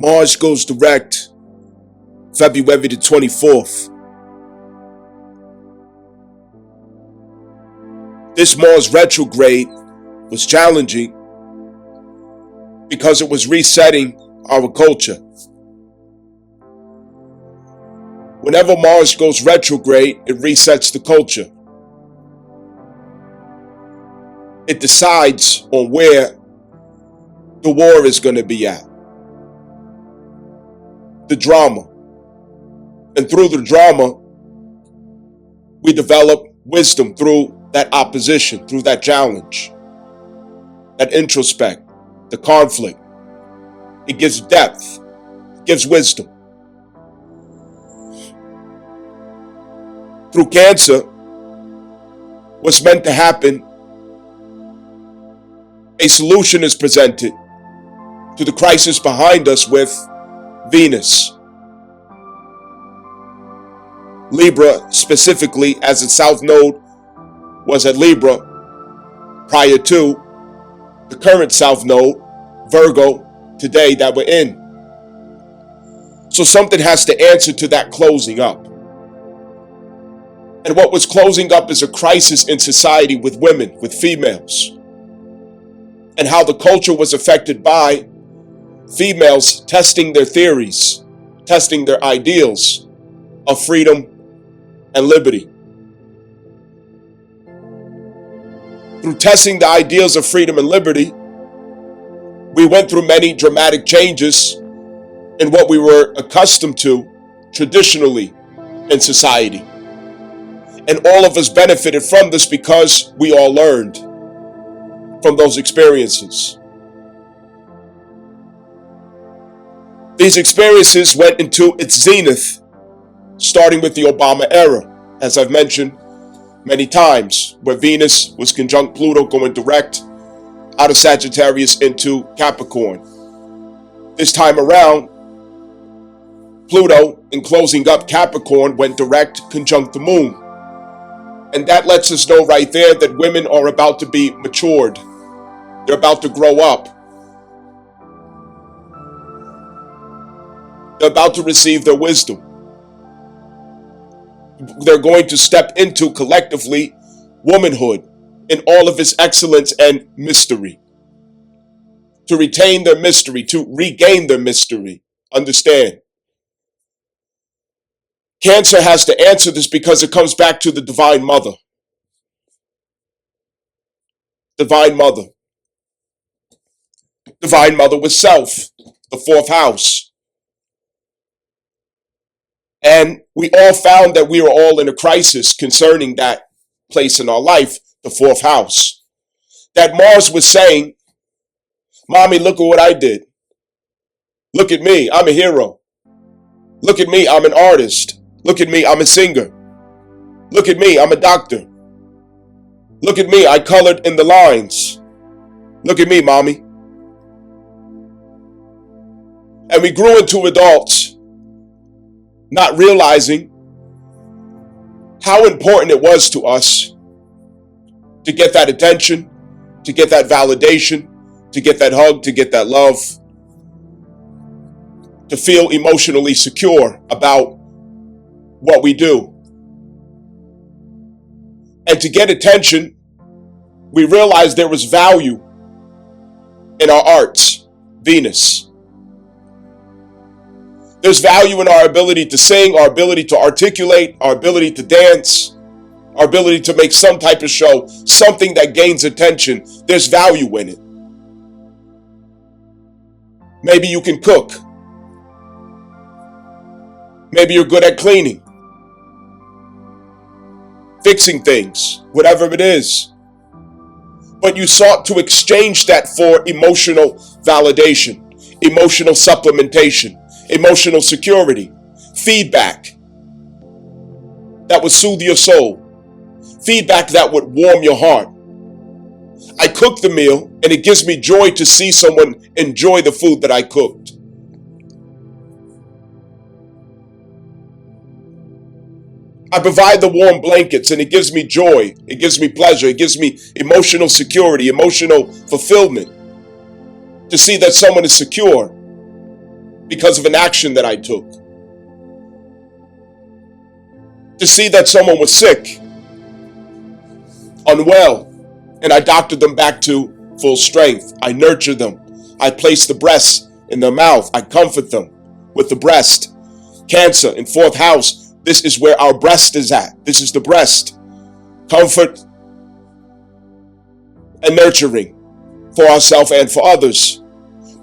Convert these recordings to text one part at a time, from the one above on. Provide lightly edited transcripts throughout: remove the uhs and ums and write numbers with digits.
Mars goes direct February the 24th. This Mars retrograde was challenging because it was resetting our culture. Whenever Mars goes retrograde, it resets the culture. It decides on where the war is going to be at. The drama. And through the drama, we develop wisdom through that opposition, through that challenge, that introspect, the conflict. It gives depth, it gives wisdom. Through Cancer, what's meant to happen, a solution is presented to the crisis behind us with Venus. Libra specifically, as its south node was at Libra prior to the current south node, Virgo, today that we're in. So something has to answer to that closing up. And what was closing up is a crisis in society with women, with females, and how the culture was affected by females testing their theories, testing their ideals of freedom and liberty. Through testing the ideals of freedom and liberty, we went through many dramatic changes in what we were accustomed to traditionally in society. And all of us benefited from this because we all learned from those experiences. These experiences went into its zenith, starting with the Obama era, as I've mentioned many times, where Venus was conjunct Pluto going direct out of Sagittarius into Capricorn. This time around, Pluto, in closing up Capricorn, went direct conjunct the moon. And that lets us know right there that women are about to be matured. They're about to grow up. They're about to receive their wisdom. They're going to step into, collectively, womanhood in all of its excellence and mystery. To retain their mystery, to regain their mystery. Understand. Cancer has to answer this because it comes back to the Divine Mother. Divine Mother. Divine Mother with self, the fourth house. And we all found that we were all in a crisis concerning that place in our life, the fourth house. That Mars was saying, Mommy, look at what I did. Look at me, I'm a hero. Look at me, I'm an artist. Look at me, I'm a singer. Look at me, I'm a doctor. Look at me, I colored in the lines. Look at me, Mommy. And we grew into adults, not realizing how important it was to us to get that attention, to get that validation, to get that hug, to get that love, to feel emotionally secure about what we do. And to get attention, we realized there was value in our arts, Venus. There's value in our ability to sing, our ability to articulate, our ability to dance, our ability to make some type of show, something that gains attention. There's value in it. Maybe you can cook. Maybe you're good at cleaning, fixing things, whatever it is. But you sought to exchange that for emotional validation, emotional supplementation, emotional security, feedback that would soothe your soul, feedback that would warm your heart. I cook the meal and it gives me joy to see someone enjoy the food that I cooked. I provide the warm blankets and it gives me joy, it gives me pleasure, it gives me emotional security, emotional fulfillment to see that someone is secure because of an action that I took. To see that someone was sick, unwell, and I doctored them back to full strength. I nurture them. I place the breast in their mouth. I comfort them with the breast. Cancer in fourth house. This is where our breast is at. This is the breast. Comfort and nurturing for ourselves and for others.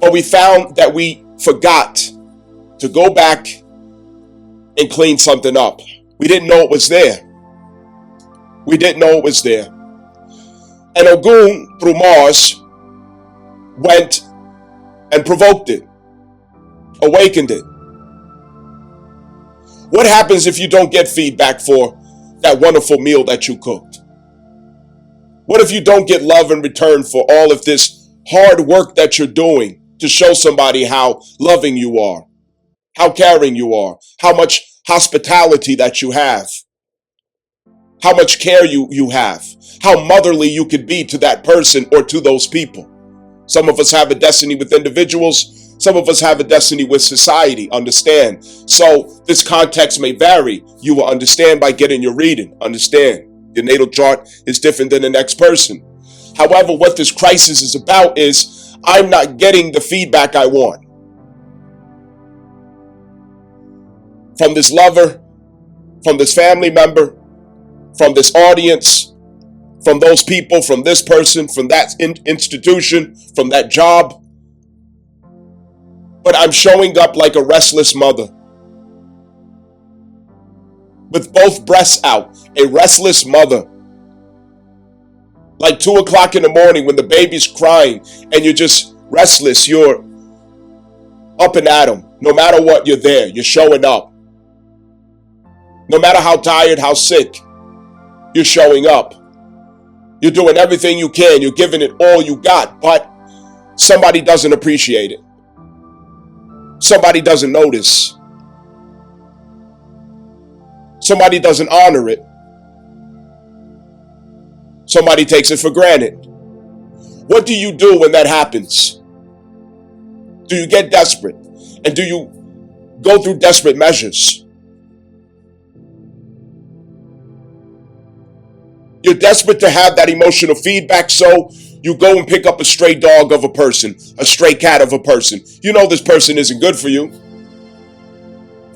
But we found that we forgot to go back and clean something up. We didn't know it was there. We didn't know it was there. And Ogun, through Mars, went and provoked it, awakened it. What happens if you don't get feedback for that wonderful meal that you cooked? What if you don't get love in return for all of this hard work that you're doing to show somebody how loving you are, how caring you are, how much hospitality that you have, how much care you have, how motherly you could be to that person or to those people? Some of us have a destiny with individuals. Some of us have a destiny with society, understand. So this context may vary. You will understand by getting your reading, understand. Your natal chart is different than the next person. However, what this crisis is about is I'm not getting the feedback I want. From this lover, from this family member, from this audience, from those people, from this person, from that institution, from that job. But I'm showing up like a restless mother with both breasts out, a restless mother. Like 2 o'clock in the morning when the baby's crying and you're just restless, you're up and at 'em. No matter what, you're there, you're showing up. No matter how tired, how sick, you're showing up. You're doing everything you can, you're giving it all you got, but somebody doesn't appreciate it. Somebody doesn't notice. Somebody doesn't honor it. Somebody takes it for granted. What do you do when that happens? Do you get desperate? And do you go through desperate measures? You're desperate to have that emotional feedback, so you go and pick up a stray dog of a person, a stray cat of a person. You know this person isn't good for you,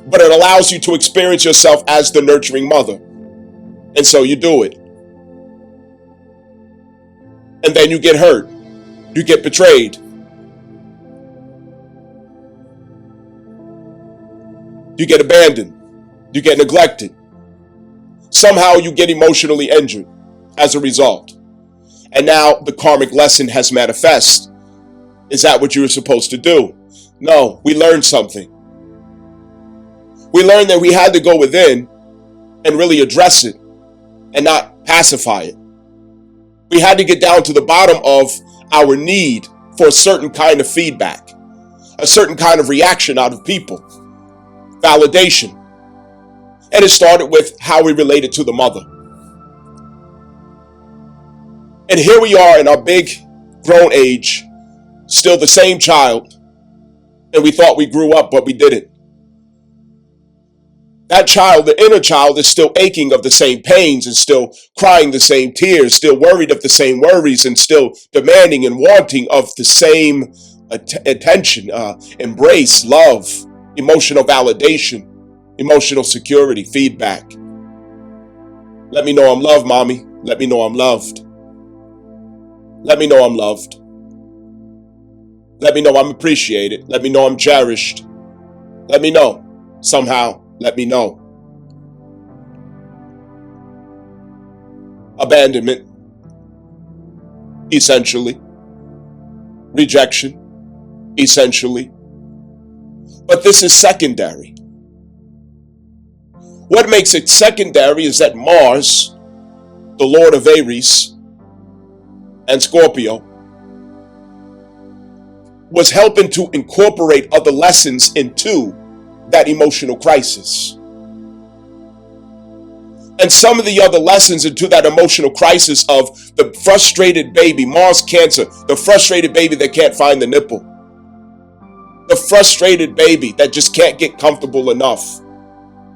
but it allows you to experience yourself as the nurturing mother. And so you do it. And then you get hurt. You get betrayed. You get abandoned. You get neglected. Somehow you get emotionally injured as a result. And now the karmic lesson has manifest. Is that what you were supposed to do? No, we learned something. We learned that we had to go within and really address it and not pacify it. We had to get down to the bottom of our need for a certain kind of feedback, a certain kind of reaction out of people, validation. And it started with how we related to the mother. And here we are in our big grown age, still the same child, and we thought we grew up, but we didn't. That child, the inner child, is still aching of the same pains and still crying the same tears, still worried of the same worries, and still demanding and wanting of the same attention, embrace, love, emotional validation, emotional security, feedback. Let me know I'm loved, mommy. Let me know I'm loved. Let me know I'm loved. Let me know I'm appreciated. Let me know I'm cherished. Let me know. Somehow, let me know. Abandonment, essentially. Rejection, essentially. But this is secondary. What makes it secondary is that Mars, the Lord of Aries and Scorpio, was helping to incorporate other lessons into that emotional crisis. And some of the other lessons into that emotional crisis of the frustrated baby, Mars Cancer, the frustrated baby that can't find the nipple. The frustrated baby that just can't get comfortable enough.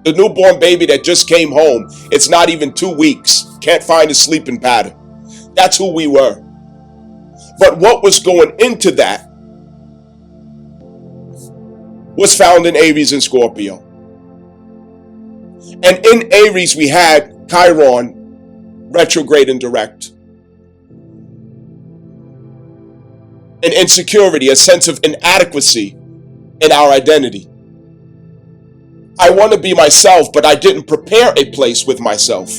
The newborn baby that just came home. It's not even 2 weeks. Can't find a sleeping pattern. That's who we were. But what was going into that was found in Aries and Scorpio. And in Aries, we had Chiron retrograde and direct. An insecurity, a sense of inadequacy in our identity. I want to be myself, but I didn't prepare a place with myself.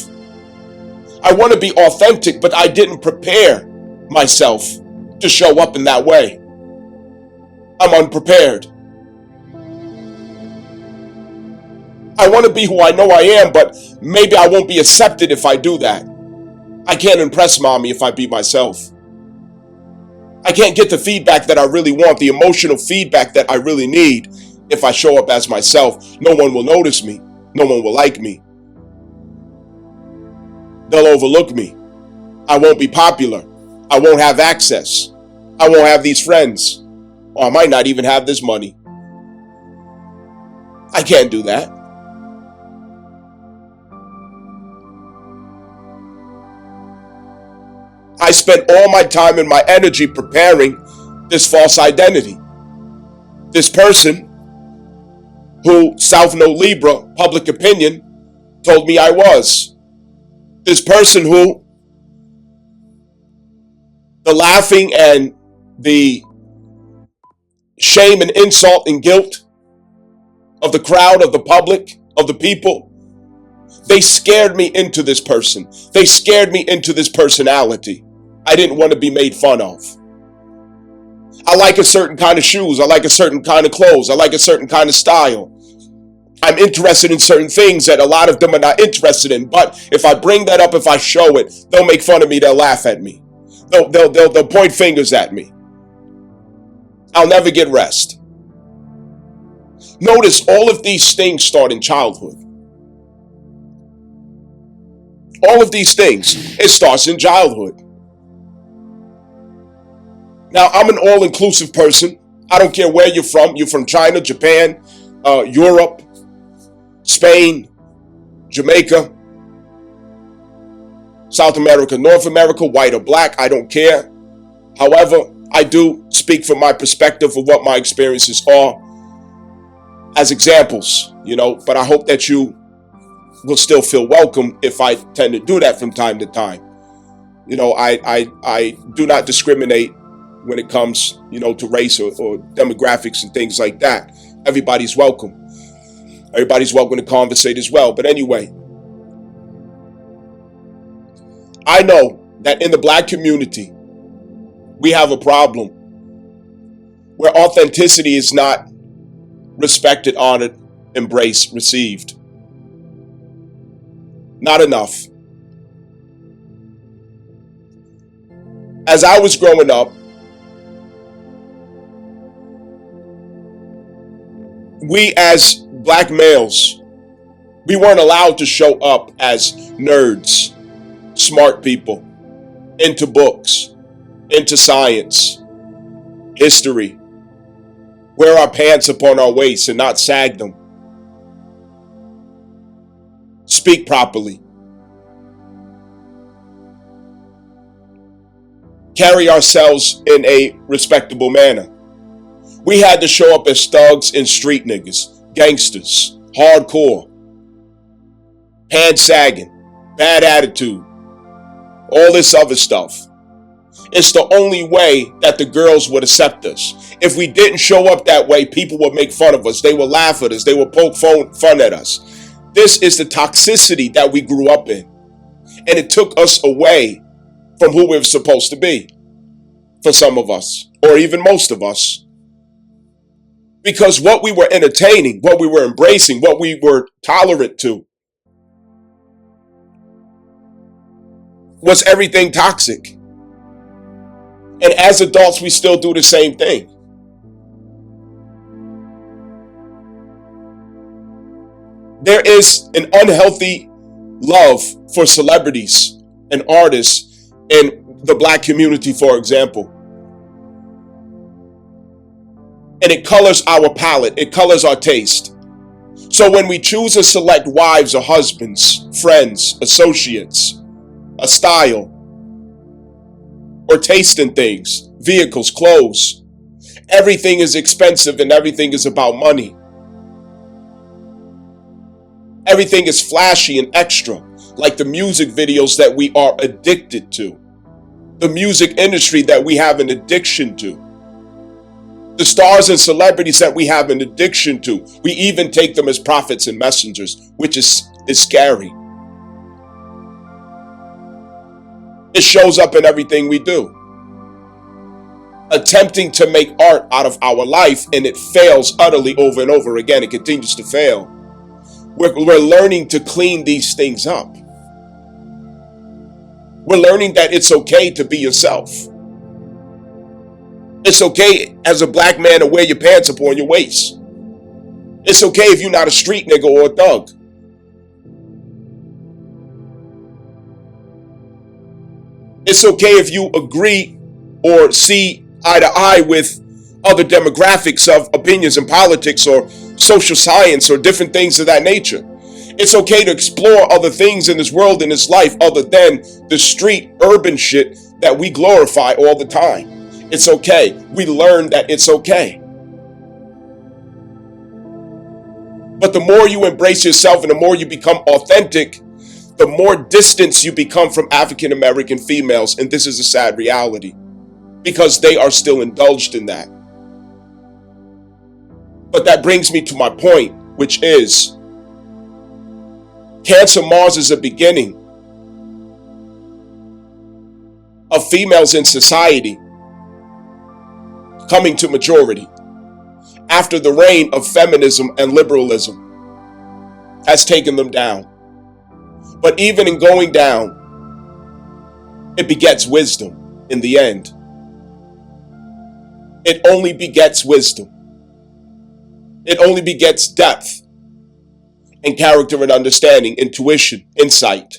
I want to be authentic, but I didn't prepare myself to show up in that way. I'm unprepared. I want to be who I know I am, but maybe I won't be accepted if I do that. I can't impress mommy if I be myself. I can't get the feedback that I really want, the emotional feedback that I really need if I show up as myself. No one will notice me. No one will like me. They'll overlook me. I won't be popular. I won't have access. I won't have these friends. Or I might not even have this money. I can't do that. I spent all my time and my energy preparing this false identity. This person who South Node Libra, public opinion, told me I was. This person who the laughing and the shame and insult and guilt of the crowd, of the public, of the people, they scared me into this person. They scared me into this personality. I didn't want to be made fun of. I like a certain kind of shoes. I like a certain kind of clothes. I like a certain kind of style. I'm interested in certain things that a lot of them are not interested in. But if I bring that up, if I show it, they'll make fun of me. They'll laugh at me. They'll point fingers at me. I'll never get rest. Notice all of these things start in childhood. All of these things, it starts in childhood. Now, I'm an all-inclusive person. I don't care where you're from. You're from China, Japan, Europe, Spain, Jamaica, South America, North America, white or black, I don't care. However, I do speak from my perspective of what my experiences are as examples, but I hope that you will still feel welcome if I tend to do that from time to time. I do not discriminate when it comes, to race or demographics and things like that. Everybody's welcome. Everybody's welcome to conversate as well. But anyway, I know that in the black community, we have a problem where authenticity is not respected, honored, embraced, received. Not enough. As I was growing up, we as black males, we weren't allowed to show up as nerds, smart people, into books, into science, history, wear our pants upon our waists and not sag them, speak properly, carry ourselves in a respectable manner. We had to show up as thugs and street niggas, gangsters, hardcore, pants sagging, bad attitude, all this other stuff. It's the only way that the girls would accept us. If we didn't show up that way, people would make fun of us. They would laugh at us. They would poke fun at us. This is the toxicity that we grew up in. And it took us away from who we were supposed to be, for some of us, or even most of us. Because what we were entertaining, what we were embracing, what we were tolerant to, was everything toxic. And as adults, we still do the same thing. There is an unhealthy love for celebrities and artists in the black community, for example. and it colors our palate, it colors our taste. So when we choose to select wives or husbands, friends, associates, a style, or taste in things, vehicles, clothes, everything is expensive and everything is about money. Everything is flashy and extra, like the music videos that we are addicted to, the music industry that we have an addiction to, the stars and celebrities that we have an addiction to. We even take them as prophets and messengers, which is scary. It shows up in everything we do. Attempting to make art out of our life, and it fails utterly over and over again. It continues to fail. We're learning to clean these things up. We're learning that it's okay to be yourself. It's okay as a black man to wear your pants up on your waist. It's okay if you're not a street nigga or a thug. It's okay if you agree or see eye to eye with other demographics of opinions in politics or social science or different things of that nature. It's okay to explore other things in this world, in this life, other than the street urban shit that we glorify all the time. It's okay. We learn that it's okay. But the more you embrace yourself and the more you become authentic, the more distance you become from African American females. And this is a sad reality, because they are still indulged in that. But that brings me to my point, which is Cancer Mars is a beginning of females in society coming to maturity after the reign of feminism and liberalism has taken them down. But even in going down, it begets wisdom in the end. It only begets wisdom. It only begets depth and character and understanding, intuition, insight,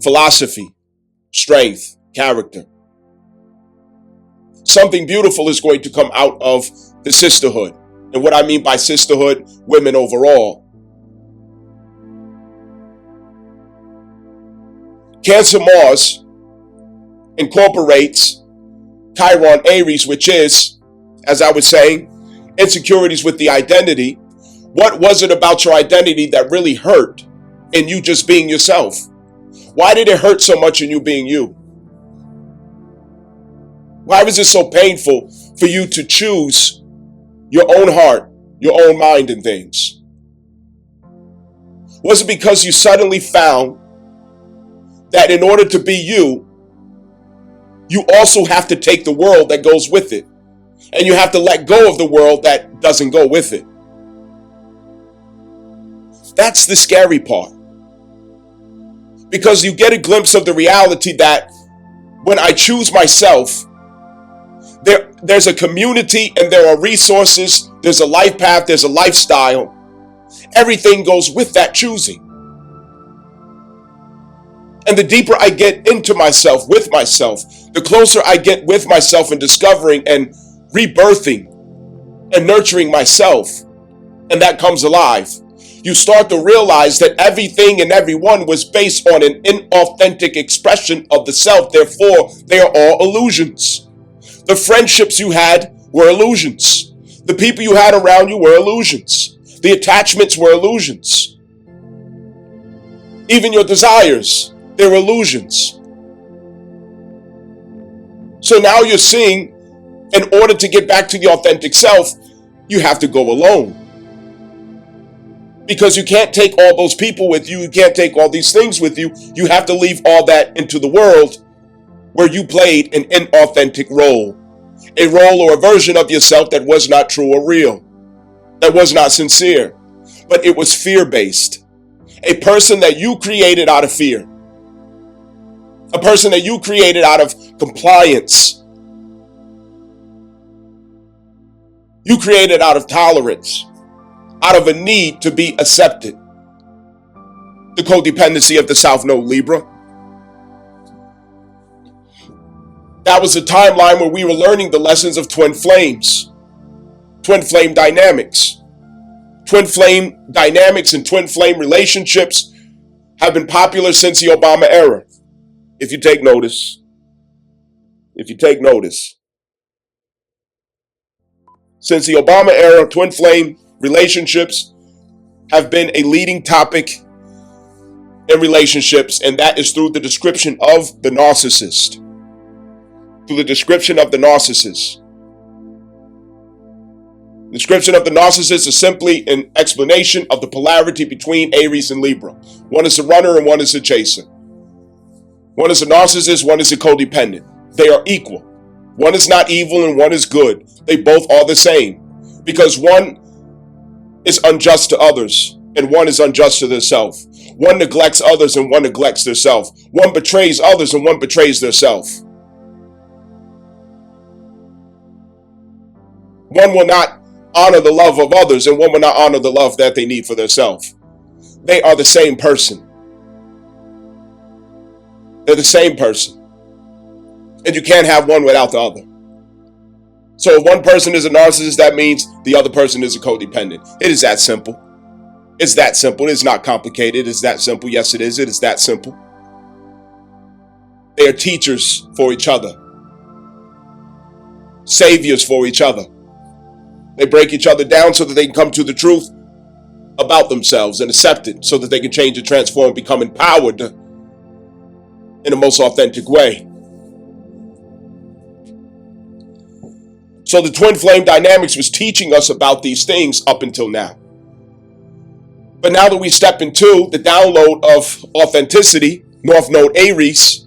philosophy, strength, character. Something beautiful is going to come out of the sisterhood. And what I mean by sisterhood, women overall. Cancer Mars incorporates Chiron Aries, which is, as I was saying, insecurities with the identity. What was it about your identity that really hurt in you just being yourself? Why did it hurt so much in you being you? Why was it so painful for you to choose your own heart, your own mind and things? Was it because you suddenly found that in order to be you, you also have to take the world that goes with it, and you have to let go of the world that doesn't go with it? That's the scary part. Because you get a glimpse of the reality that when I choose myself, there's a community and there are resources, there's a life path, there's a lifestyle. Everything goes with that choosing. And the deeper I get into myself, with myself, the closer I get with myself in discovering and rebirthing and nurturing myself, and that comes alive. You start to realize that everything and everyone was based on an inauthentic expression of the self. Therefore, they are all illusions. The friendships you had were illusions. The people you had around you were illusions. The attachments were illusions. Even your desires, they're illusions. So now you're seeing, in order to get back to the authentic self, you have to go alone. Because you can't take all those people with you. You can't take all these things with you. You have to leave all that into the world where you played an inauthentic role. A role or a version of yourself that was not true or real. That was not sincere. But it was fear-based. A person that you created out of fear. A person that you created out of compliance. You created out of tolerance. Out of a need to be accepted. The codependency of the South Node, Libra. That was a timeline where we were learning the lessons of twin flames. twin flame dynamics. Twin flame dynamics and twin flame relationships have been popular since the Obama era. If you take notice, since the Obama era, twin flame relationships have been a leading topic in relationships, and that is through the description of the narcissist. Through the description of the narcissist. The description of the narcissist is simply an explanation of the polarity between Aries and Libra. One is a runner and one is a chaser. One is a narcissist, one is a codependent. They are equal. One is not evil and one is good. They both are the same. Because one is unjust to others and one is unjust to themselves. One neglects others and one neglects themselves. One betrays others and one betrays themselves. One will not honor the love of others and one will not honor the love that they need for themselves. They are the same person. They're the same person. And you can't have one without the other. So if one person is a narcissist, that means the other person is a codependent. It is that simple. It's that simple. It's not complicated. It's that simple. Yes, it is. It is that simple. They are teachers for each other. Saviors for each other. They break each other down so that they can come to the truth about themselves and accept it so that they can change and transform and become empowered in the most authentic way. So the twin flame dynamics was teaching us about these things up until now. But now that we step into the download of authenticity, North Node Aries,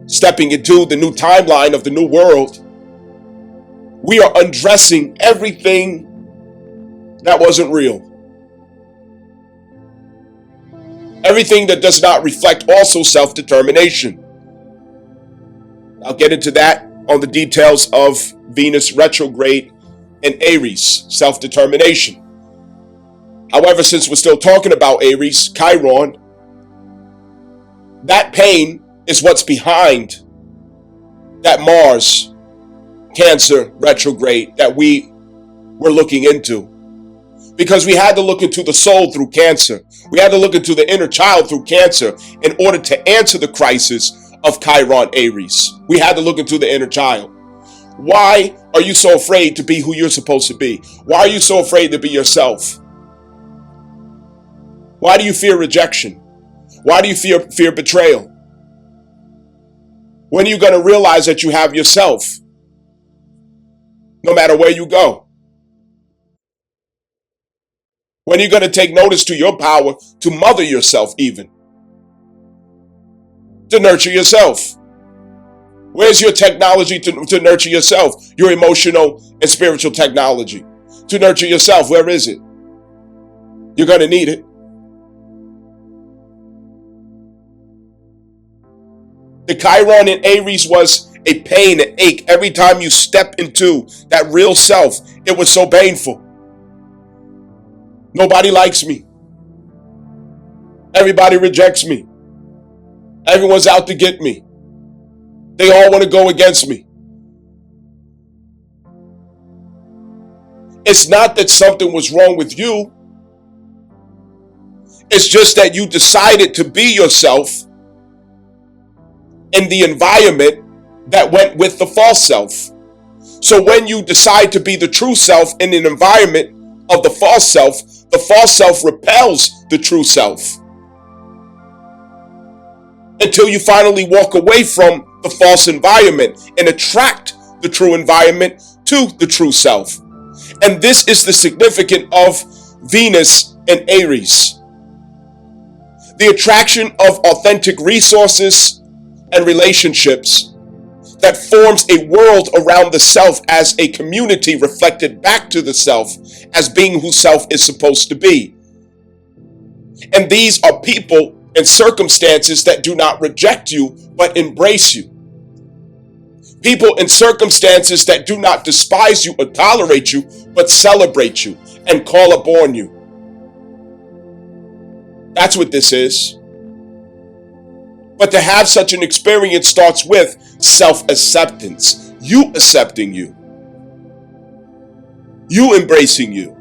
stepping into the new timeline of the new world, we are undressing everything that wasn't real. Everything that does not reflect also self-determination. I'll get into that on the details of Venus retrograde and Aries, self-determination. However, since we're still talking about Aries, Chiron, that pain is what's behind that Mars Cancer retrograde that we were looking into. Because we had to look into the soul through Cancer. We had to look into the inner child through Cancer in order to answer the crisis of Chiron Aries. We had to look into the inner child. Why are you so afraid to be who you're supposed to be? Why are you so afraid to be yourself? Why do you fear rejection? Why do you fear betrayal? When are you going to realize that you have yourself? No matter where you go. When are you going to take notice to your power to mother yourself even? To nurture yourself. Where's your technology to nurture yourself? Your emotional and spiritual technology. To nurture yourself, where is it? You're going to need it. The Chiron in Aries was a pain, an ache. Every time you step into that real self, it was so painful. Nobody likes me. Everybody rejects me. Everyone's out to get me. They all want to go against me. It's not that something was wrong with you. It's just that you decided to be yourself in the environment that went with the false self. So when you decide to be the true self in an environment of the false self repels the true self. Until you finally walk away from the false environment and attract the true environment to the true self. And this is the significance of Venus and Aries. The attraction of authentic resources and relationships that forms a world around the self as a community reflected back to the self as being who self is supposed to be. And these are people and circumstances that do not reject you, but embrace you. People and circumstances that do not despise you or tolerate you, but celebrate you and call upon you. That's what this is. But to have such an experience starts with self-acceptance. You accepting you. You embracing you.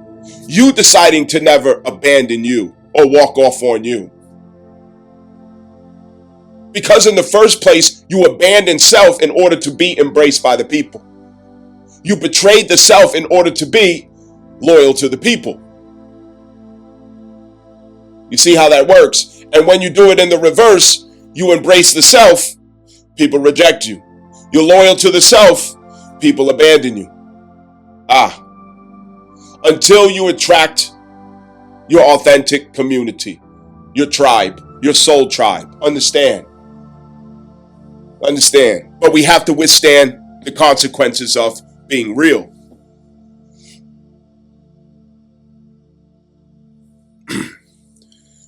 You deciding to never abandon you or walk off on you. Because in the first place, you abandoned self in order to be embraced by the people. You betrayed the self in order to be loyal to the people. You see how that works? And when you do it in the reverse, you embrace the self, people reject you. You're loyal to the self, people abandon you. Until you attract your authentic community, your tribe, your soul tribe. Understand. But we have to withstand the consequences of being real.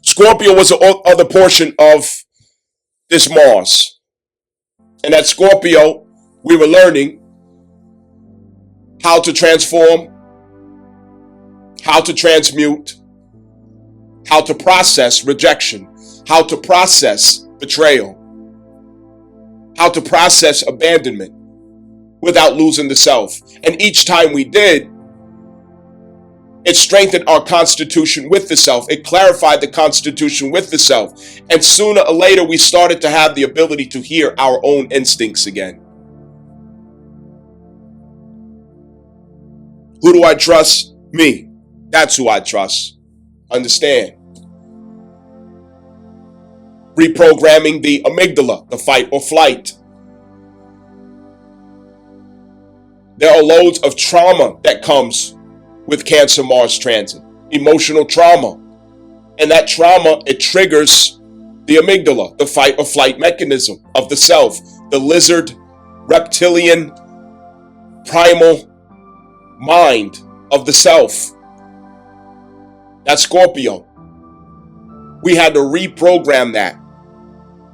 Scorpio was the other portion of this Mars. And at Scorpio, we were learning how to transform, how to transmute, how to process rejection, how to process betrayal, how to process abandonment without losing the self. And each time we did, it strengthened our constitution with the self. It clarified the constitution with the self. And sooner or later, we started to have the ability to hear our own instincts again. Who do I trust? Me. That's who I trust. Understand? Reprogramming the amygdala, the fight or flight. There are loads of trauma that comes with Cancer Mars transit. Emotional trauma. And that trauma, it triggers the amygdala, the fight or flight mechanism of the self, the lizard, reptilian, primal mind of the self. That's Scorpio. We had to reprogram that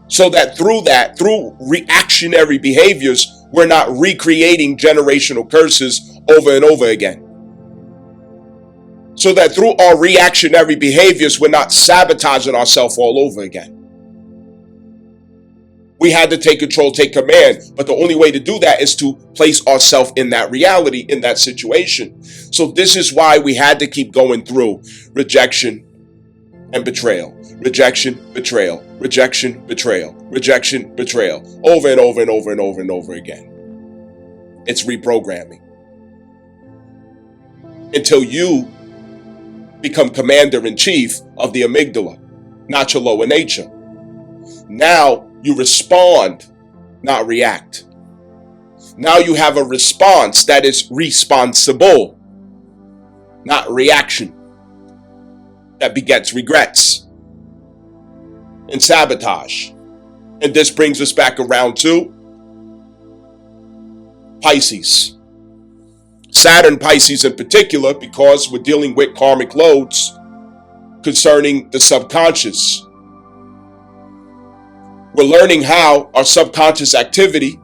so that through reactionary behaviors, we're not recreating generational curses over and over again. So that through our reactionary behaviors, we're not sabotaging ourselves all over again. We had to take control, take command. But the only way to do that is to place ourselves in that reality, in that situation. So this is why we had to keep going through rejection and betrayal. Rejection, betrayal, rejection, betrayal, rejection, betrayal. Over and over and over and over and over again. It's reprogramming. Until you become commander-in-chief of the amygdala, not your lower nature. Now you respond, not react. Now you have a response that is responsible, not reaction, that begets regrets and sabotage. And this brings us back around to Pisces. Saturn Pisces in particular, because we're dealing with karmic loads concerning the subconscious. We're learning how our subconscious activity,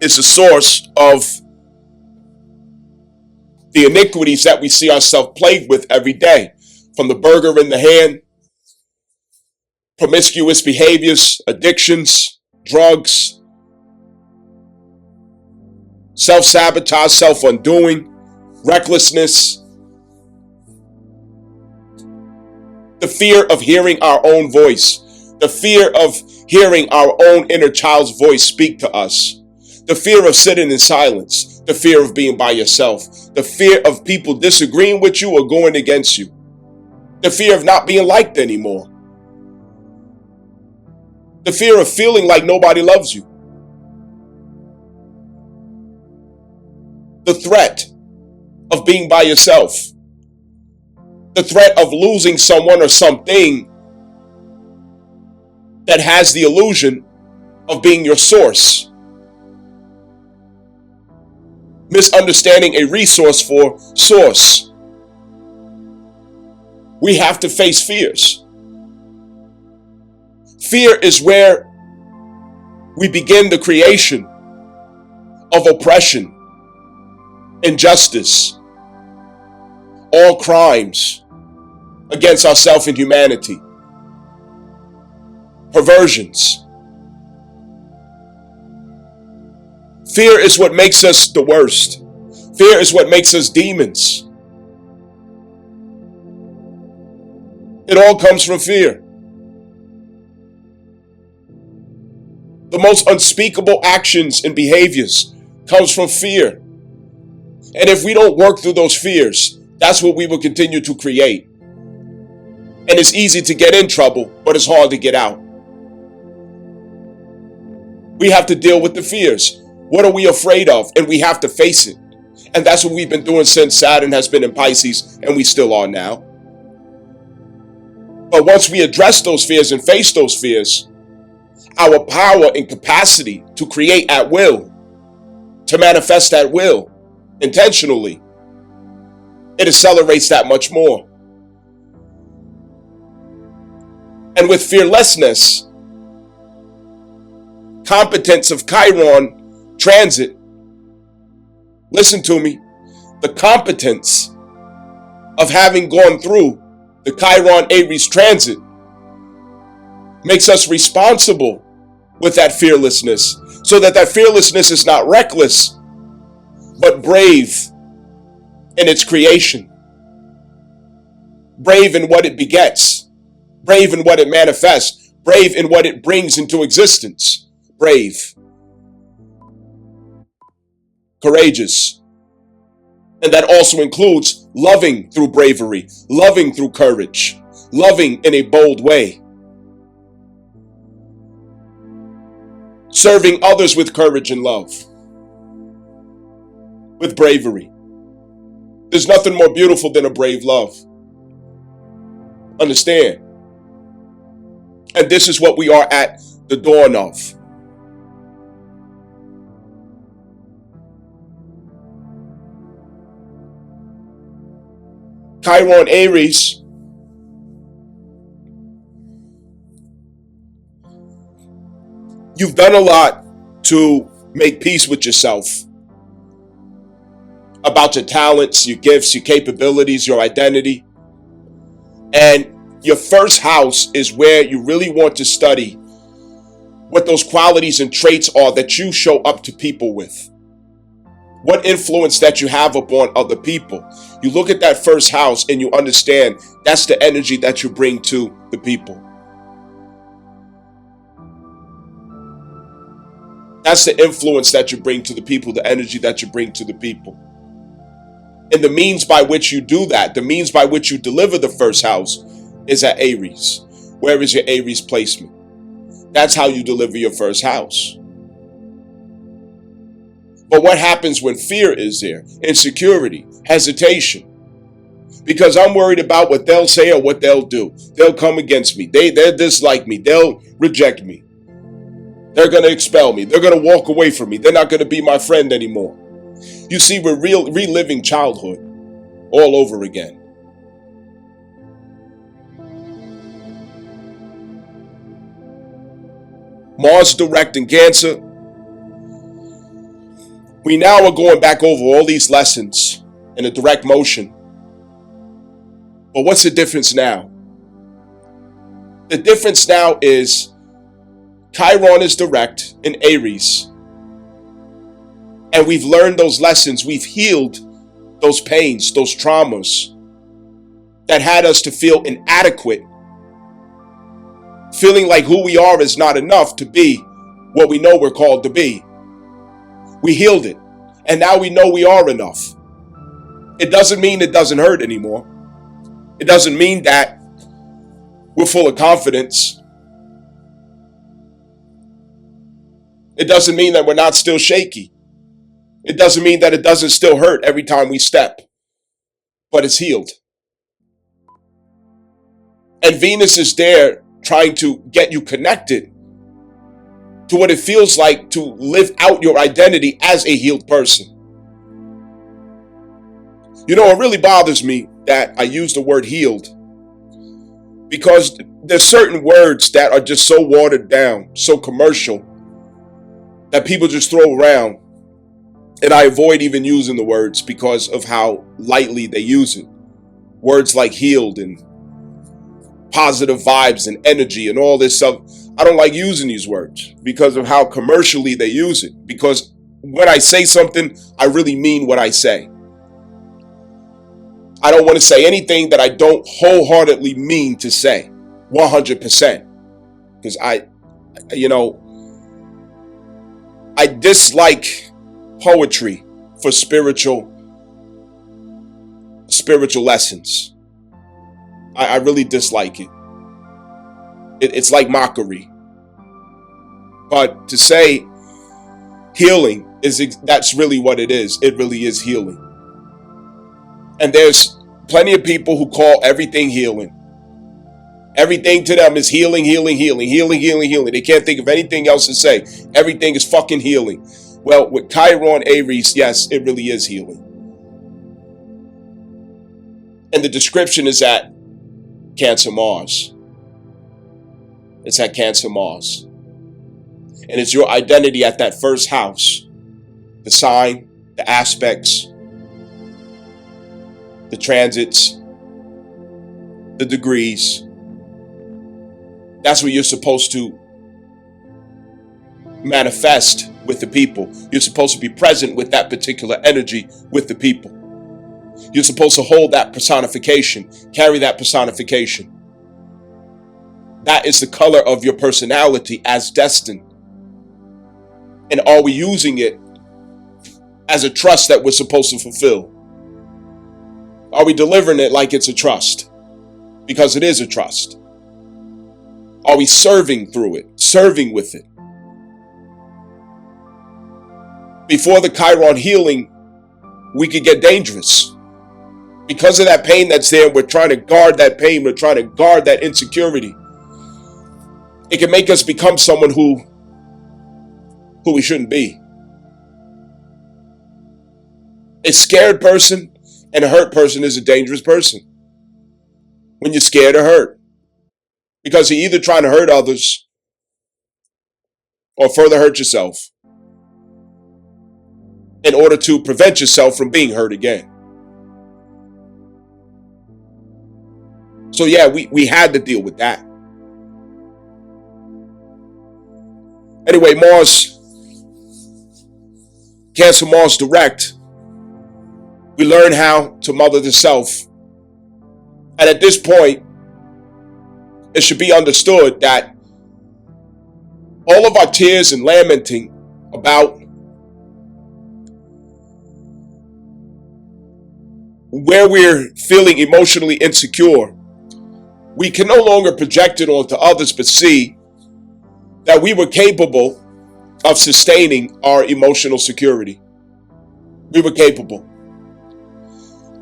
is the source of the iniquities that we see ourselves plagued with every day. From the burger in the hand, promiscuous behaviors, addictions, drugs, self-sabotage, self-undoing, recklessness, the fear of hearing our own voice, the fear of hearing our own inner child's voice speak to us, the fear of sitting in silence, the fear of being by yourself, the fear of people disagreeing with you or going against you, the fear of not being liked anymore, the fear of feeling like nobody loves you, the threat of being by yourself, the threat of losing someone or something that has the illusion of being your source, misunderstanding a resource for source. We have to face fears. Fear is where we begin the creation of oppression, injustice, all crimes against ourselves and humanity, perversions, Fear is what makes us the worst. Fear is what makes us demons. It all comes from fear. The most unspeakable actions and behaviors comes from fear. And if we don't work through those fears, that's what we will continue to create. And it's easy to get in trouble, but it's hard to get out. We have to deal with the fears. What are we afraid of? And we have to face it. And that's what we've been doing since Saturn has been in Pisces, and we still are now. But once we address those fears and face those fears, our power and capacity to create at will, to manifest at will, intentionally, it accelerates that much more. And with fearlessness, competence of Chiron transit, listen to me, the competence of having gone through the Chiron Aries transit makes us responsible with that fearlessness, so that that fearlessness is not reckless, but brave in its creation, brave in what it begets, brave in what it manifests, brave in what it brings into existence, brave, courageous. And that also includes loving through bravery, loving through courage, loving in a bold way, serving others with courage and love, with bravery. There's nothing more beautiful than a brave love. Understand? And this is what we are at the dawn of. Chiron Aries you've done a lot to make peace with yourself about your talents, your gifts, your capabilities, your identity. And your first house is where you really want to study what those qualities and traits are that you show up to people with. What influence that you have upon other people. You look at that first house and you understand that's the energy that you bring to the people. That's the influence that you bring to the people, the energy that you bring to the people. And the means by which you do that, the means by which you deliver the first house is at Aries. Where is your Aries placement? That's how you deliver your first house. But what happens when fear is there? Insecurity, hesitation. Because I'm worried about what they'll say or what they'll do. They'll come against me. They'll dislike me. They'll reject me. They're going to expel me. They're going to walk away from me. They're not going to be my friend anymore. You see, we're reliving childhood all over again. Mars direct in Cancer. We now are going back over all these lessons in a direct motion. But what's the difference now? The difference now is Chiron is direct in Aries. And we've learned those lessons. We've healed those pains, those traumas that had us to feel inadequate. Feeling like who we are is not enough to be what we know we're called to be. We healed it. And now we know we are enough. It doesn't mean it doesn't hurt anymore. It doesn't mean that we're full of confidence. It doesn't mean that we're not still shaky. It doesn't mean that it doesn't still hurt every time we step. But it's healed. And Venus is there trying to get you connected to what it feels like to live out your identity as a healed person. You know, it really bothers me that I use the word healed, because there's certain words that are just so watered down, so commercial, that people just throw around. And I avoid even using the words because of how lightly they use it. Words like healed and positive vibes and energy and all this stuff. I don't like using these words because of how commercially they use it. Because when I say something, I really mean what I say. I don't want to say anything that I don't wholeheartedly mean to say 100%. Because I dislike poetry for spiritual lessons. I really dislike it. It's like mockery. But to say healing that's really what it is. It really is healing. And there's plenty of people who call everything healing. Everything to them is healing, healing, healing, healing, healing, healing. They can't think of anything else to say. Everything is fucking healing. Well, with Chiron Aries, yes, it really is healing. And the description is at Cancer Mars. It's at Cancer Mars. And it's your identity at that first house. The sign, the aspects, the transits, the degrees. That's what you're supposed to manifest with the people. You're supposed to be present with that particular energy with the people. You're supposed to hold that personification, carry that personification. That is the color of your personality as destined. And are we using it as a trust that we're supposed to fulfill? Are we delivering it like it's a trust? Because it is a trust. Are we serving through it, serving with it? Before the Chiron healing, we could get dangerous. Because of that pain that's there, we're trying to guard that pain, we're trying to guard that insecurity. It can make us become someone who we shouldn't be. A scared person and a hurt person is a dangerous person. When you're scared or hurt. Because you're either trying to hurt others or further hurt yourself in order to prevent yourself from being hurt again. So yeah, we had to deal with that. Anyway, Mars, Cancer Mars direct, we learn how to mother the self. And at this point, it should be understood that all of our tears and lamenting about where we're feeling emotionally insecure, we can no longer project it onto others, but see that we were capable of sustaining our emotional security. We were capable.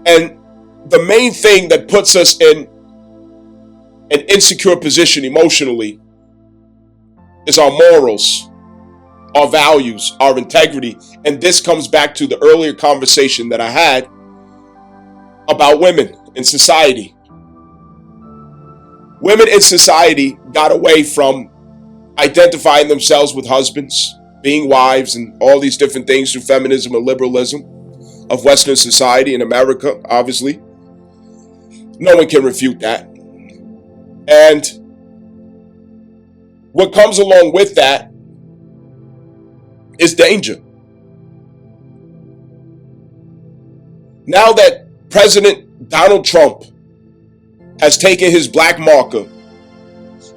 And the main thing that puts us in an insecure position emotionally is our morals, our values, our integrity. And this comes back to the earlier conversation that I had about women in society. Women in society got away from identifying themselves with husbands, being wives, and all these different things through feminism and liberalism of Western society in America, obviously. No one can refute that. And what comes along with that is danger. Now that President Donald Trump has taken his black marker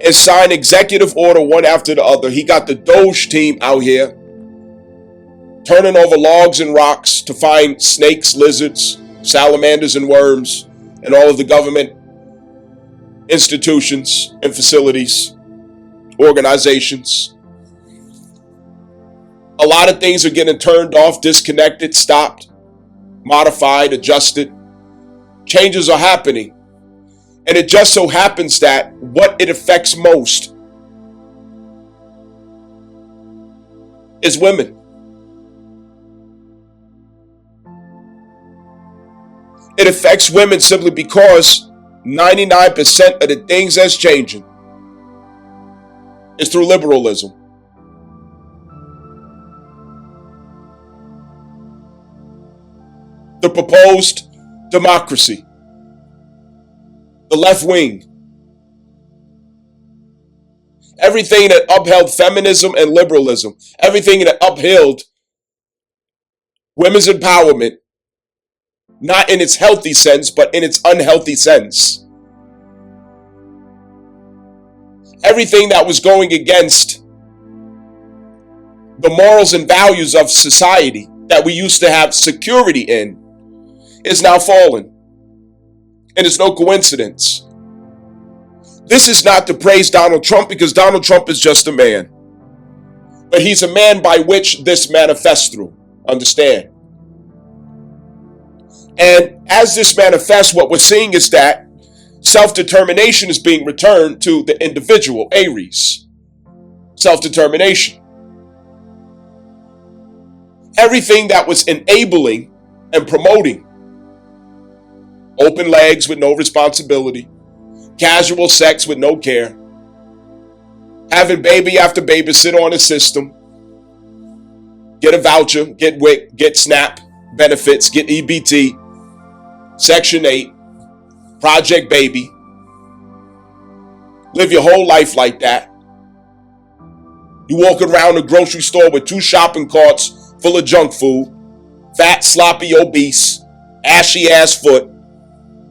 and signed executive order one after the other, he got the Doge team out here turning over logs and rocks to find snakes, lizards, salamanders, and worms in all of the government institutions and facilities, organizations. A lot of things are getting turned off, disconnected, stopped, modified, adjusted. Changes are happening. And it just so happens that what it affects most is women. It affects women simply because 99% of the things that's changing is through liberalism. The proposed democracy, the left wing, everything that upheld feminism and liberalism, everything that upheld Women's empowerment, not in its healthy sense, but in its unhealthy sense. Everything that was going against the morals and values of society that we used to have security in is now fallen. And it's no coincidence. This is not to praise Donald Trump, because Donald Trump is just a man. But he's a man by which this manifests through. Understand? And as this manifests, what we're seeing is that self-determination is being returned to the individual, Aries. Self-determination. Everything that was enabling and promoting open legs with no responsibility, casual sex with no care, having baby after baby sit on a system, get a voucher, get WIC, get SNAP benefits, get EBT, Section 8, Project Baby, live your whole life like that. You walk around the grocery store with 2 shopping carts full of junk food, fat, sloppy, obese, ashy ass foot,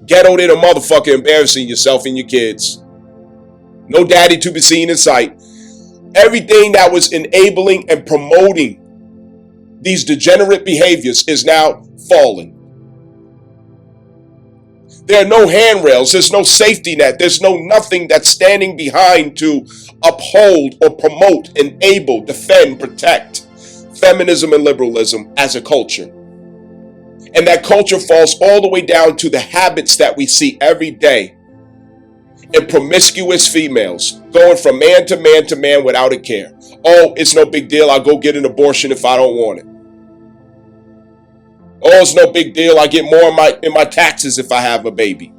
ghettoed in a motherfucker, embarrassing yourself and your kids. No daddy to be seen in sight. Everything that was enabling and promoting these degenerate behaviors is now falling. There are no handrails. There's no safety net. There's no nothing that's standing behind to uphold or promote, enable, defend, protect feminism and liberalism as a culture. And that culture falls all the way down to the habits that we see every day in promiscuous females going from man to man to man without a care. Oh, it's no big deal. I'll go get an abortion if I don't want it. Oh, it's no big deal. I get more in my taxes if I have a baby.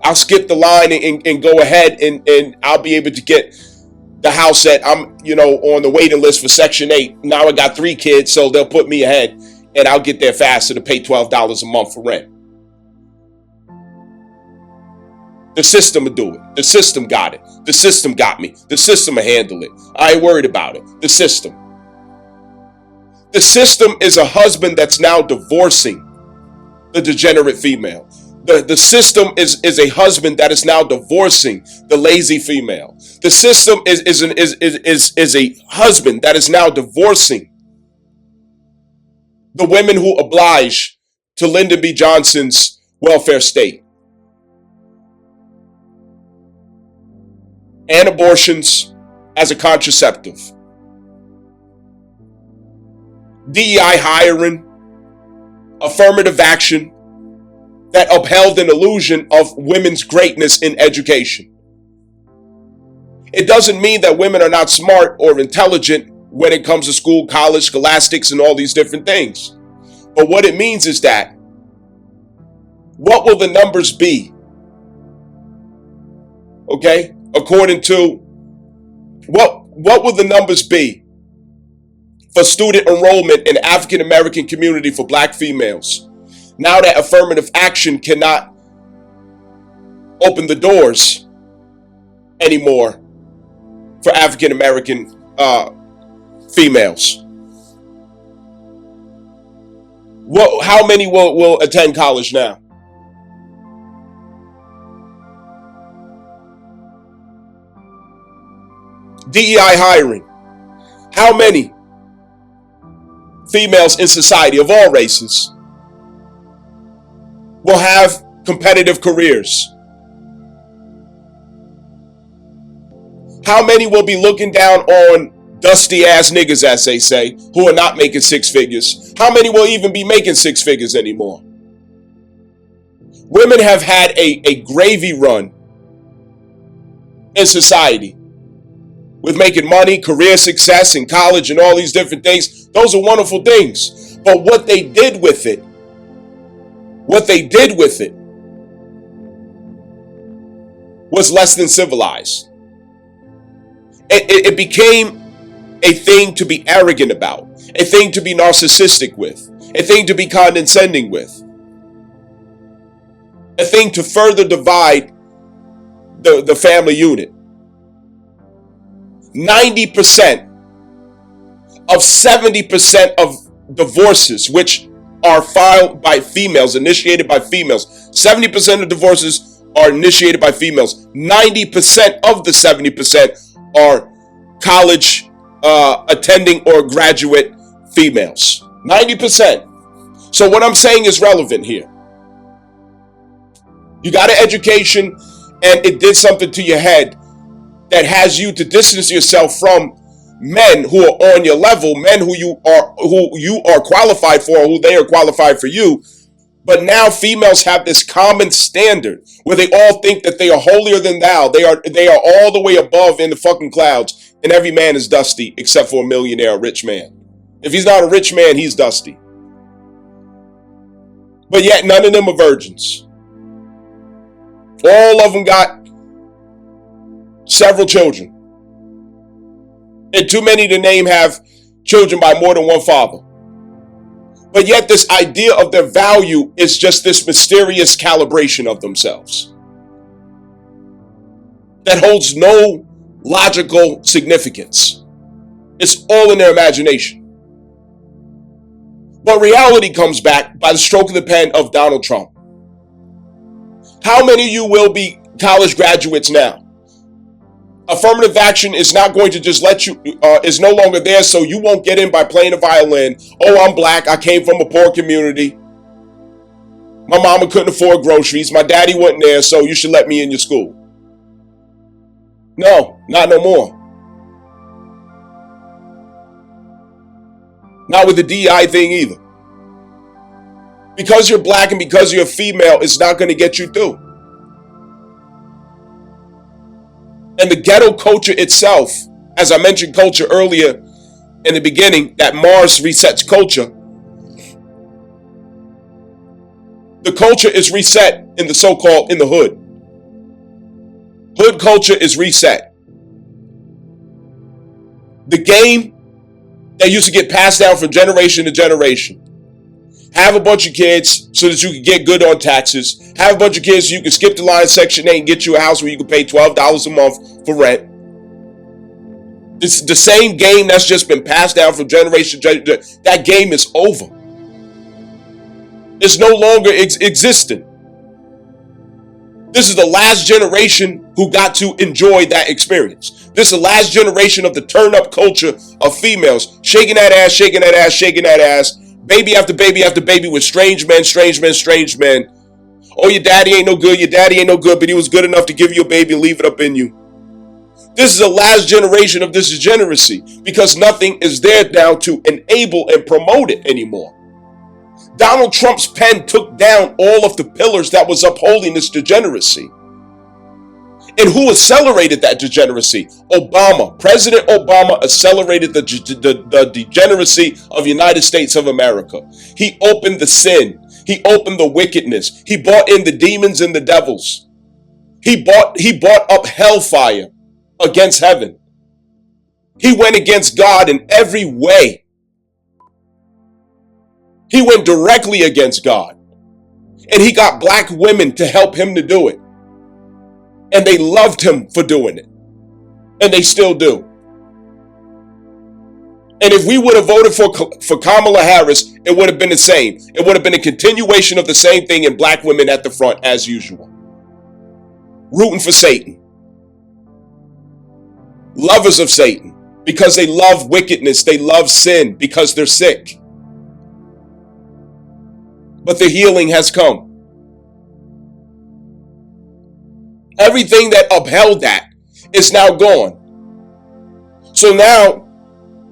I'll skip the line and go ahead and I'll be able to get the house that I'm, on the waiting list for Section 8. Now I got 3 kids, so they'll put me ahead and I'll get there faster to pay $12 a month for rent. The system will do it. The system got it. The system got me. The system will handle it. I ain't worried about it. The system. The system is a husband that's now divorcing the degenerate female. The system is a husband that is now divorcing the lazy female. The system is a husband that is now divorcing the women who oblige to Lyndon B. Johnson's welfare state. And abortions as a contraceptive. DEI hiring, affirmative action that upheld an illusion of women's greatness in education. It doesn't mean that women are not smart or intelligent when it comes to school, college, scholastics, and all these different things. But what it means is that, what will the numbers be? Okay? According to, what will the numbers be for student enrollment in the African American community for black females? Now that affirmative action cannot open the doors anymore for African American females. How many will attend college now? DEI hiring. How many females in society of all races will have competitive careers? How many will be looking down on dusty ass niggas, as they say, who are not making 6 figures? How many will even be making 6 figures anymore? Women have had a gravy run in society with making money, career success in college and all these different things. Those are wonderful things. But what they did with it was less than civilized. It became a thing to be arrogant about, a thing to be narcissistic with, a thing to be condescending with, a thing to further divide the family unit. 90% of 70% of divorces, which are filed by females, initiated by females. 70% of divorces are initiated by females. 90% of the 70% are college attending or graduate females. 90%. So what I'm saying is relevant here. You got an education and it did something to your head that has you to distance yourself from men who are on your level, men who you are qualified for, who they are qualified for you. But now females have this common standard where they all think that they are holier than thou. They are all the way above in the fucking clouds, and every man is dusty except for a millionaire, a rich man. If he's not a rich man, he's dusty. But yet none of them are virgins. All of them got several children. And too many to name have children by more than one father. But yet this idea of their value is just this mysterious calibration of themselves that holds no logical significance. It's all in their imagination. But reality comes back by the stroke of the pen of Donald Trump. How many of you will be college graduates now? Affirmative action is not going to just let you, is no longer there, so you won't get in by playing a violin. Oh, I'm black. I came from a poor community. My mama couldn't afford groceries. My daddy wasn't there, so you should let me in your school. No, not no more. Not with the DEI thing either. Because you're black and because you're a female, it's not going to get you through. And the ghetto culture itself, as I mentioned culture earlier in the beginning, that Mars resets culture. The culture is reset in the so-called, in the hood. Hood culture is reset. The game that used to get passed down from generation to generation. Have a bunch of kids so that you can get good on taxes. Have a bunch of kids so you can skip the line Section 8 and get you a house where you can pay $12 a month for rent. It's the same game that's just been passed down from generation to generation. That game is over. It's no longer existent. This is the last generation who got to enjoy that experience. This is the last generation of the turn-up culture of females shaking that ass, shaking that ass, shaking that ass. Baby after baby after baby with strange men, strange men, strange men. Oh, your daddy ain't no good. Your daddy ain't no good, but he was good enough to give you a baby and leave it up in you. This is the last generation of this degeneracy because nothing is there now to enable and promote it anymore. Donald Trump's pen took down all of the pillars that was upholding this degeneracy. And who accelerated that degeneracy? Obama. President Obama accelerated the degeneracy of the United States of America. He opened the sin. He opened the wickedness. He brought in the demons and the devils. He brought up hellfire against heaven. He went against God in every way. He went directly against God. And he got black women to help him to do it. And they loved him for doing it. And they still do. And if we would have voted for Kamala Harris, it would have been the same. It would have been a continuation of the same thing and black women at the front as usual. Rooting for Satan. Lovers of Satan. Because they love wickedness. They love sin because they're sick. But the healing has come. Everything that upheld that is now gone. So now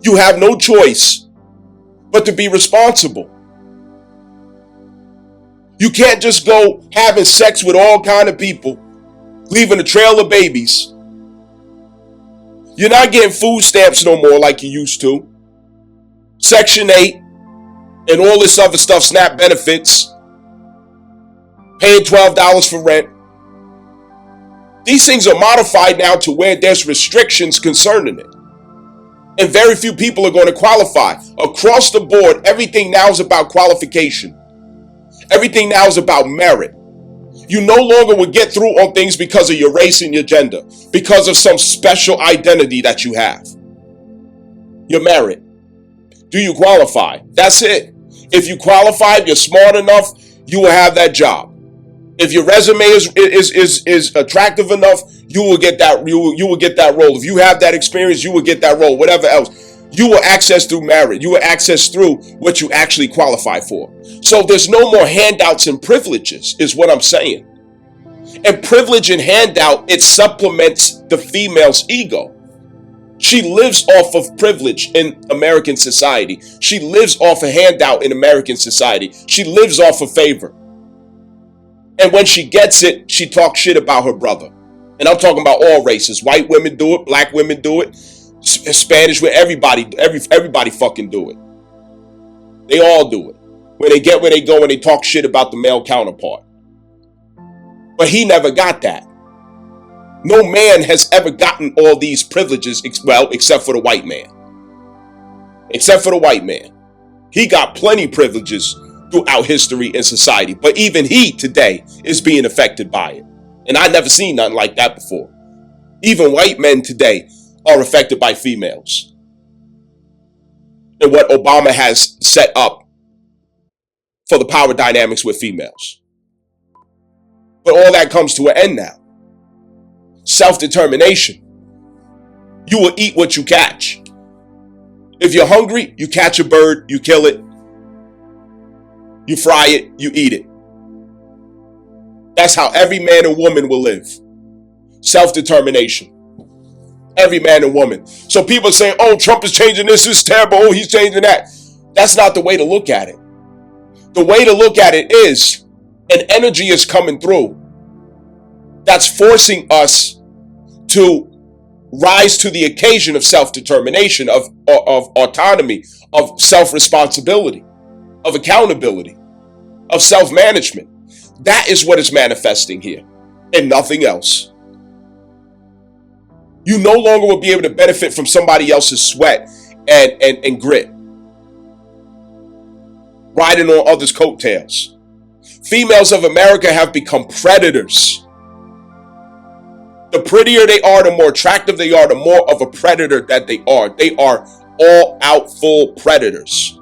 you have no choice but to be responsible. You can't just go having sex with all kind of people, leaving a trail of babies. You're not getting food stamps no more like you used to. Section 8 and all this other stuff, SNAP benefits, paying $12 for rent. These things are modified now to where there's restrictions concerning it. And very few people are going to qualify. Across the board, everything now is about qualification. Everything now is about merit. You no longer will get through on things because of your race and your gender, because of some special identity that you have. Your merit. Do you qualify? That's it. If you qualify, if you're smart enough, you will have that job. If your resume is attractive enough, you will get that you will get that role. If you have that experience, you will get that role. Whatever else, you will access through merit. You will access through what you actually qualify for. So there's no more handouts and privileges, is what I'm saying. And privilege and handout, it supplements the female's ego. She lives off of privilege in American society. She lives off a handout in American society. She lives off of favor. And when she gets it, she talks shit about her brother. And I'm talking about all races. White women do it. Black women do it. Spanish, where everybody fucking do it. They all do it. When they get where they go and they talk shit about the male counterpart. But he never got that. No man has ever gotten all these privileges, well, except for the white man. Except for the white man. He got plenty privileges throughout history and society. But even he today is being affected by it. And I never seen nothing like that before. Even white men today are affected by females. And what Obama has set up for the power dynamics with females. But all that comes to an end now. Self-determination. You will eat what you catch. If you're hungry, you catch a bird, you kill it, you fry it, you eat it. That's how every man and woman will live. Self-determination. Every man and woman. So people say, oh, Trump is changing this is terrible, oh, he's changing that. That's not the way to look at it. The way to look at it is an energy is coming through that's forcing us to rise to the occasion of self-determination, of autonomy, of self-responsibility, of accountability, of self-management. That is what is manifesting here and nothing else. You no longer will be able to benefit from somebody else's sweat and grit, riding on others' coattails. Females of America have become predators. The prettier they are, the more attractive they are, the more of a predator that they are. They are all out full predators.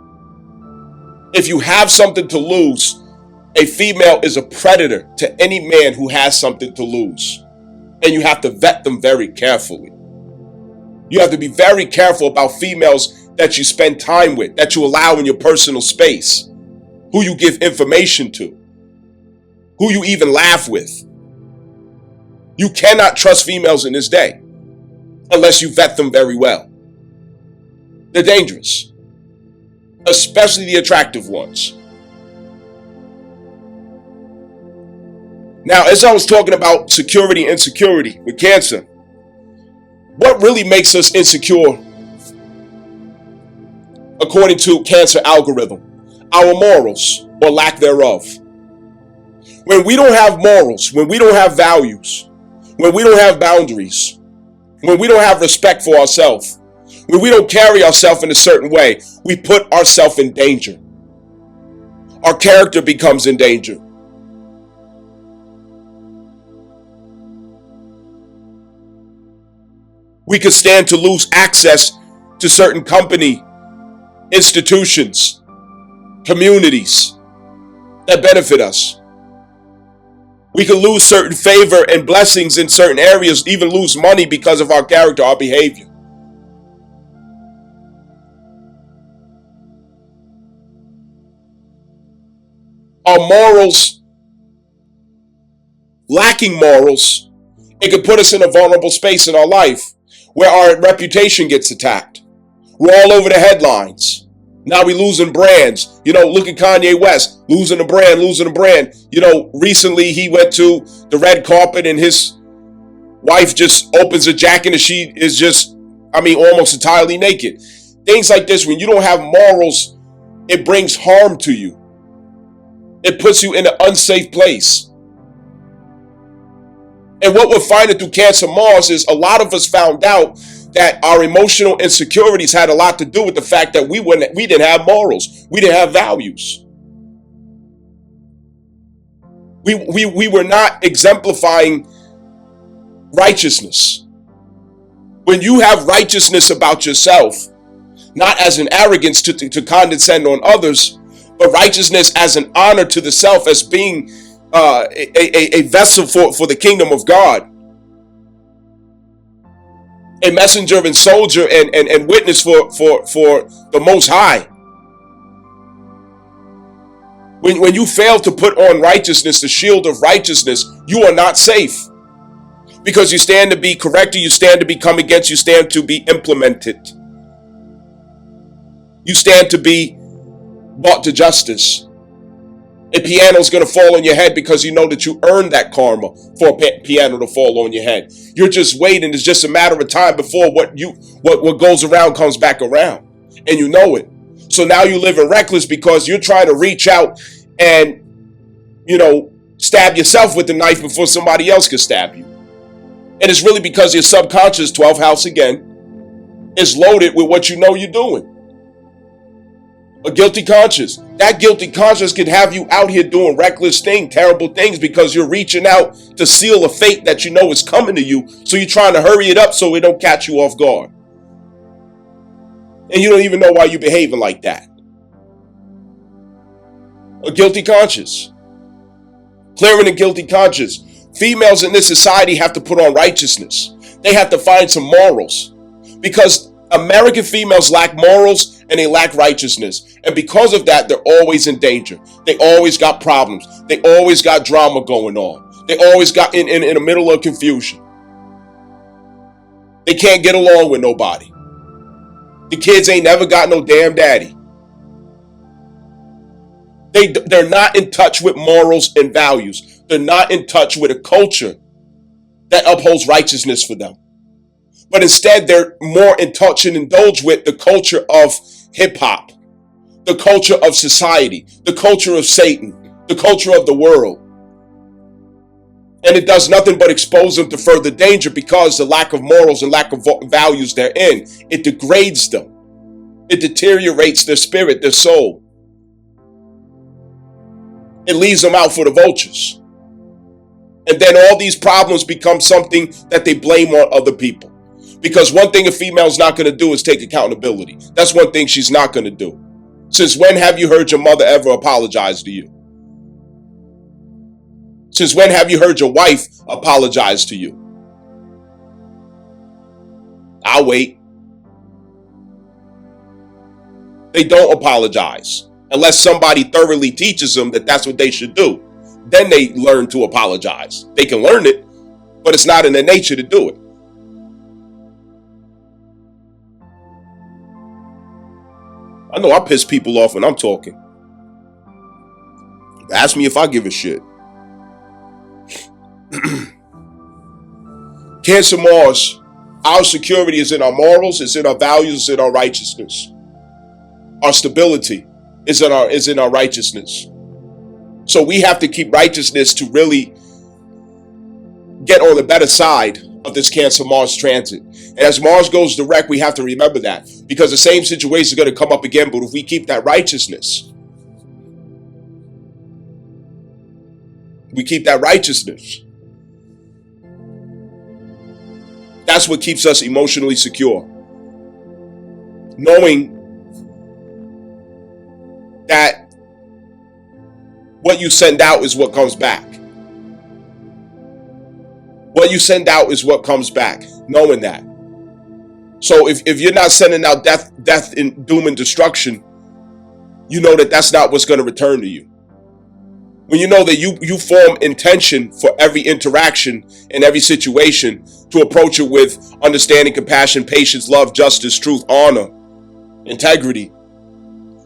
If you have something to lose, a female is a predator to any man who has something to lose. And you have to vet them very carefully. You have to be very careful about females that you spend time with, that you allow in your personal space, who you give information to, who you even laugh with. You cannot trust females in this day unless you vet them very well. They're dangerous, especially the attractive ones. Now, as I was talking about security and insecurity with Cancer, what really makes us insecure, according to Cancer algorithm? Our morals or lack thereof. When we don't have morals, when we don't have values, when we don't have boundaries, when we don't have respect for ourselves, when we don't carry ourselves in a certain way, we put ourselves in danger. Our character becomes in danger. We could stand to lose access to certain company, institutions, communities that benefit us. We could lose certain favor and blessings in certain areas, even lose money because of our character, our behavior. Our morals, lacking morals, it could put us in a vulnerable space in our life where our reputation gets attacked. We're all over the headlines. Now we losing brands. Look at Kanye West, losing a brand. Recently he went to the red carpet and his wife just opens a jacket and she is just, almost entirely naked. Things like this, when you don't have morals, it brings harm to you. It puts you in an unsafe place. And what we're finding through Cancer Mars is a lot of us found out that our emotional insecurities had a lot to do with the fact that we didn't have morals. We didn't have values. We were not exemplifying righteousness. When you have righteousness about yourself, not as an arrogance to condescend on others, but righteousness as an honor to the self, as being a vessel for the kingdom of God, a messenger and soldier and witness for the Most High. When you fail to put on righteousness, the shield of righteousness, you are not safe. Because you stand to be corrected, you stand to be come against, you stand to be implemented. You stand to be brought to justice. A piano is going to fall on your head because you know that you earned that karma for a piano to fall on your head. You're just waiting. It's just a matter of time before what goes around comes back around. And you know it. So now you live in reckless because you're trying to reach out and, stab yourself with the knife before somebody else can stab you. And it's really because your subconscious, 12th house again, is loaded with what you know you're doing. A guilty conscience. That guilty conscience could have you out here doing reckless things, terrible things, because you're reaching out to seal a fate that you know is coming to you. So you're trying to hurry it up so it don't catch you off guard. And you don't even know why you're behaving like that. A guilty conscience. Clearing a guilty conscience. Females in this society have to put on righteousness. They have to find some morals. Because American females lack morals and they lack righteousness. And because of that, they're always in danger. They always got problems. They always got drama going on. They always got in the middle of confusion. They can't get along with nobody. The kids ain't never got no damn daddy. They're not in touch with morals and values. They're not in touch with a culture that upholds righteousness for them. But instead, they're more in touch and indulge with the culture of hip hop, the culture of society, the culture of Satan, the culture of the world. And it does nothing but expose them to further danger because the lack of morals and lack of values they're in, it degrades them. It deteriorates their spirit, their soul. It leaves them out for the vultures. And then all these problems become something that they blame on other people. Because one thing a female's not going to do is take accountability. That's one thing she's not going to do. Since when have you heard your mother ever apologize to you? Since when have you heard your wife apologize to you? I'll wait. They don't apologize unless somebody thoroughly teaches them that that's what they should do. Then they learn to apologize. They can learn it, but it's not in their nature to do it. I know I piss people off when I'm talking. Ask me if I give a shit. Cancer Mars, our security is in our morals, it's in our values, it's in our righteousness. Our stability is in our righteousness. So we have to keep righteousness to really get on the better side of this Cancer Mars transit. And as Mars goes direct, we have to remember that, because the same situation is going to come up again. But if we keep that righteousness, that's what keeps us emotionally secure. Knowing that what you send out is what comes back. What you send out is what comes back. Knowing that. So if you're not sending out death and doom and destruction, you know that that's not what's going to return to you. When you know that you form intention for every interaction and every situation to approach it with understanding, compassion, patience, love, justice, truth, honor, integrity,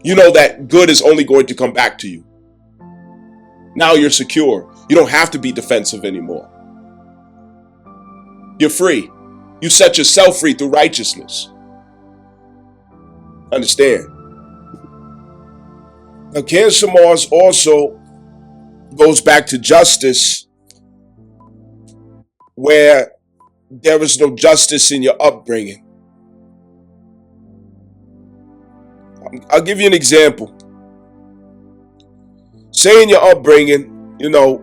you know that good is only going to come back to you. Now you're secure. You don't have to be defensive anymore. You're free. You set yourself free through righteousness. Understand? Now, Cancer Mars also goes back to justice, where there is no justice in your upbringing. I'll give you an example. Say in your upbringing, your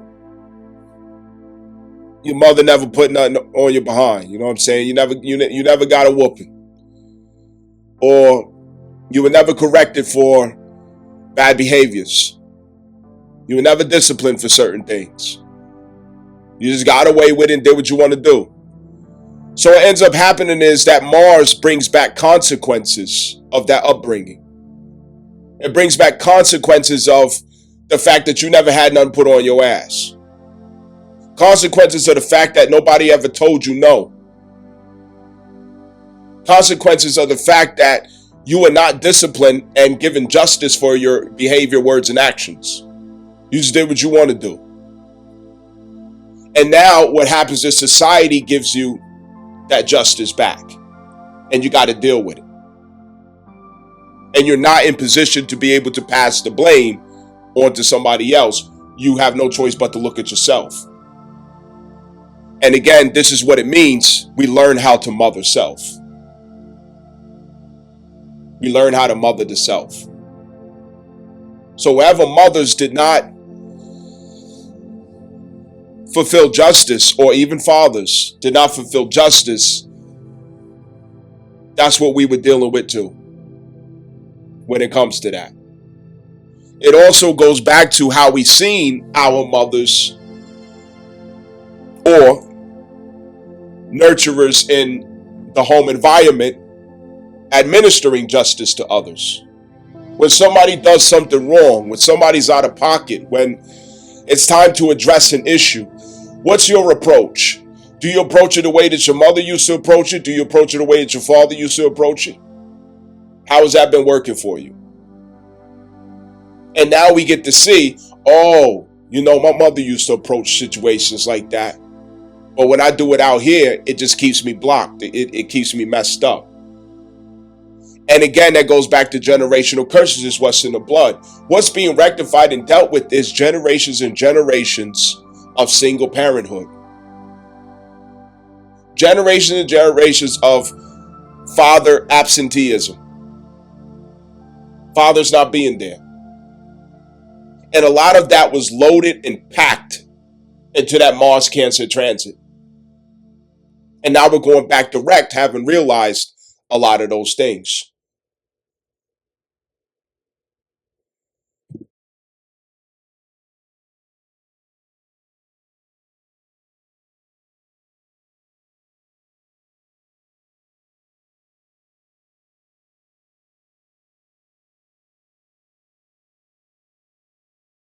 mother never put nothing on your behind. You know what I'm saying? You never got a whooping. Or You were never corrected for bad behaviors. You were never disciplined for certain things. You just got away with it and did what you want to do. So what ends up happening is that Mars brings back consequences of that upbringing. It brings back consequences of the fact that you never had nothing put on your ass. Consequences of the fact that nobody ever told you no. Consequences of the fact that you were not disciplined and given justice for your behavior, words, and actions. You just did what you want to do. And now what happens is society gives you that justice back. And you got to deal with it. And you're not in position to be able to pass the blame onto somebody else. You have no choice but to look at yourself. And again, this is what it means. We learn how to mother self. We learn how to mother the self. So wherever mothers did not fulfill justice, or even fathers did not fulfill justice, that's what we were dealing with too when it comes to that. It also goes back to how we seen our mothers or nurturers in the home environment administering justice to others. When somebody does something wrong, when somebody's out of pocket, when it's time to address an issue, what's your approach? Do you approach it the way that your mother used to approach it? Do you approach it the way that your father used to approach it? How has that been working for you? And now we get to see, oh, my mother used to approach situations like that. But when I do it out here, it just keeps me blocked. It keeps me messed up. And again, that goes back to generational curses. Is what's in the blood. What's being rectified and dealt with is generations and generations of single parenthood. Generations and generations of father absenteeism. Father's not being there. And a lot of that was loaded and packed into that Mars Cancer transit. And now we're going back direct, having realized a lot of those things.